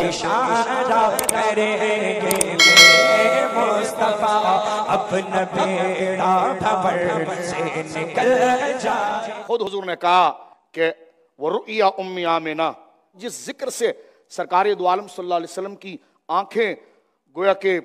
اشارہ کریں گے مصطفیٰ اپنا بیڑا بھور سے نکل جائے۔ خود حضور نے کہا کہ وَرُؤْيَا أُمِّ آمِنَہ، جس ذکر سے سرکار دو عالم صلی اللہ علیہ وسلم کی آنکھیں گویا کہ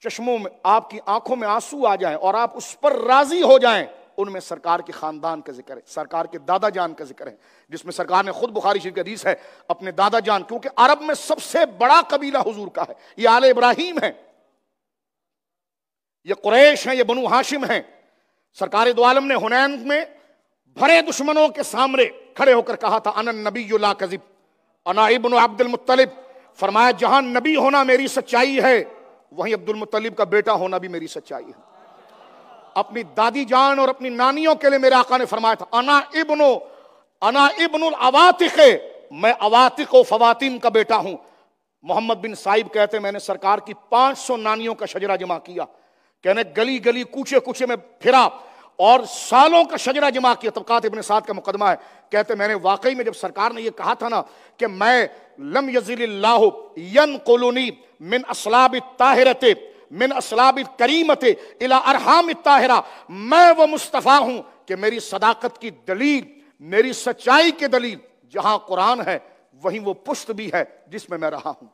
چشموں میں، آپ کی آنکھوں میں آنسو آ جائیں اور آپ اس پر راضی ہو جائیں، ان میں سرکار کے خاندان کا ذکر ہے، سرکار کے دادا جان کا ذکر ہے، جس میں سرکار نے خود بخاری شریف کی حدیث ہے اپنے دادا جان، کیونکہ عرب میں سب سے بڑا قبیلہ حضور کا ہے، یہ آل ابراہیم ہے، یہ قریش ہیں، یہ بنو ہاشم ہیں۔ سرکار دو عالم نے حنین میں بھرے دشمنوں کے سامنے کھڑے ہو کر کہا تھا انا النبی لا کذب انا ابن عبد المطلب، فرمایا جہاں نبی ہونا میری سچائی ہے وہیں عبد المطلب کا بیٹا ہونا بھی میری سچائی ہے۔ اپنی دادی جان اور اپنی نانیوں کے لیے میرے آقا نے فرمایا تھا انا ابن العواتق، میں عواتق و فواتین کا بیٹا ہوں۔ محمد بن صائب کہتے ہیں میں نے سرکار کی 500 نانیوں کا شجرہ جمع کیا، کہنے گلی گلی کوچے کوچے میں پھرا اور سالوں کا شجرہ جمع کیا۔ طبقات ابن سعد کا مقدمہ ہے، کہتے میں نے واقعی میں جب سرکار نے یہ کہا تھا نا کہ میں لم یزل اللہ ینقلنی من اصلاب الطاہرۃ من اصلاب الکریمۃ الی ارحام الطاہرہ، میں وہ مصطفیٰ ہوں کہ میری صداقت کی دلیل، میری سچائی کی دلیل جہاں قرآن ہے وہیں وہ پشت بھی ہے جس میں میں رہا ہوں۔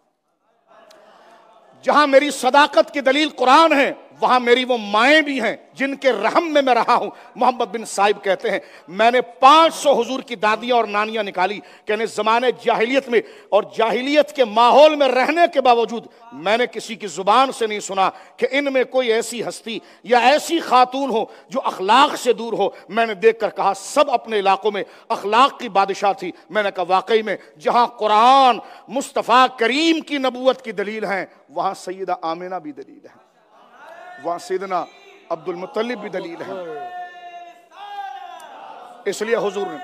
جہاں میری صداقت کی دلیل قرآن ہے وہاں میری وہ مائیں بھی ہیں جن کے رحم میں رہا ہوں۔ محمد بن صائب کہتے ہیں میں نے 500 حضور کی دادیاں اور نانیاں نکالی، کہنے زمانے جاہلیت میں اور جاہلیت کے ماحول میں رہنے کے باوجود میں نے کسی کی زبان سے نہیں سنا کہ ان میں کوئی ایسی ہستی یا ایسی خاتون ہو جو اخلاق سے دور ہو۔ میں نے دیکھ کر کہا سب اپنے علاقوں میں اخلاق کی بادشاہ تھی۔ میں نے کہا واقعی میں جہاں قرآن مصطفیٰ کریم کی نبوت کی دلیل ہیں وہاں سیدہ آمنہ بھی دلیل ہے، وہاں سیدنا عبد المطلب بھی دلیل ہے۔ اس لیے حضور نے،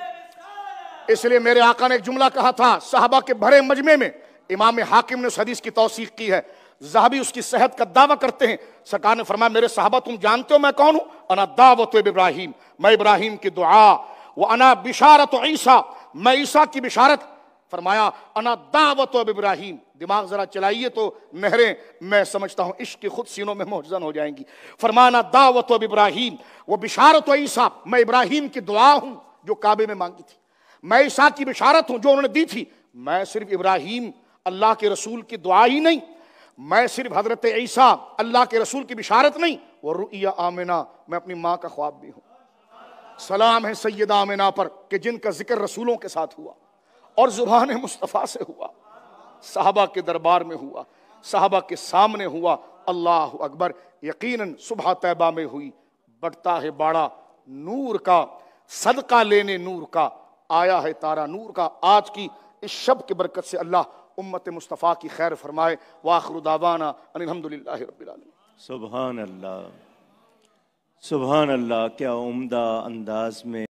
اس لیے میرے آقا نے ایک جملہ کہا تھا صحابہ کے بھرے مجمع میں، امام حاکم نے اس حدیث کی توثیق کی ہے، ذہبی اس کی صحت کا دعویٰ کرتے ہیں۔ سرکار نے فرمایا میرے صحابہ تم جانتے ہو میں کون ہوں؟ انا دعوت ابراہیم، میں ابراہیم کی دعا، وانا بشارت عیسیٰ، میں عیسیٰ کی بشارت۔ فرمایا انا دعوت ابراہیم، دماغ ذرا چلائیے تو نہریں میں سمجھتا ہوں عشق کی خود سینوں میں محزن ہو جائیں گی۔ فرمانا دعوت ابراہیم وہ بشارت عیسیٰ، میں ابراہیم کی دعا ہوں جو کعبے میں مانگی تھی، میں عیسیٰ کی بشارت ہوں جو انہوں نے دی تھی۔ میں صرف ابراہیم اللہ کے رسول کی دعا ہی نہیں، میں صرف حضرت عیسیٰ اللہ کے رسول کی بشارت نہیں، وَرُؤْيَا آمنہ، میں اپنی ماں کا خواب بھی ہوں۔ سلام ہے سیدہ آمنہ پر کہ جن کا ذکر رسولوں کے ساتھ ہوا اور زبان مصطفیٰ سے ہوا، صحابہ کے دربار میں ہوا، صحابہ کے سامنے ہوا۔ اللہ اکبر، یقیناً صبح طیبہ میں ہوئی، بڑھتا ہے باڑا نور کا، صدقہ لینے نور کا، آیا ہے تارا نور کا۔ آج کی اس شب کی برکت سے اللہ امت مصطفیٰ کی خیر فرمائے۔ وآخر دعوانا ان الحمدللہ رب العالمین۔ سبحان اللہ، سبحان اللہ، کیا عمدہ انداز میں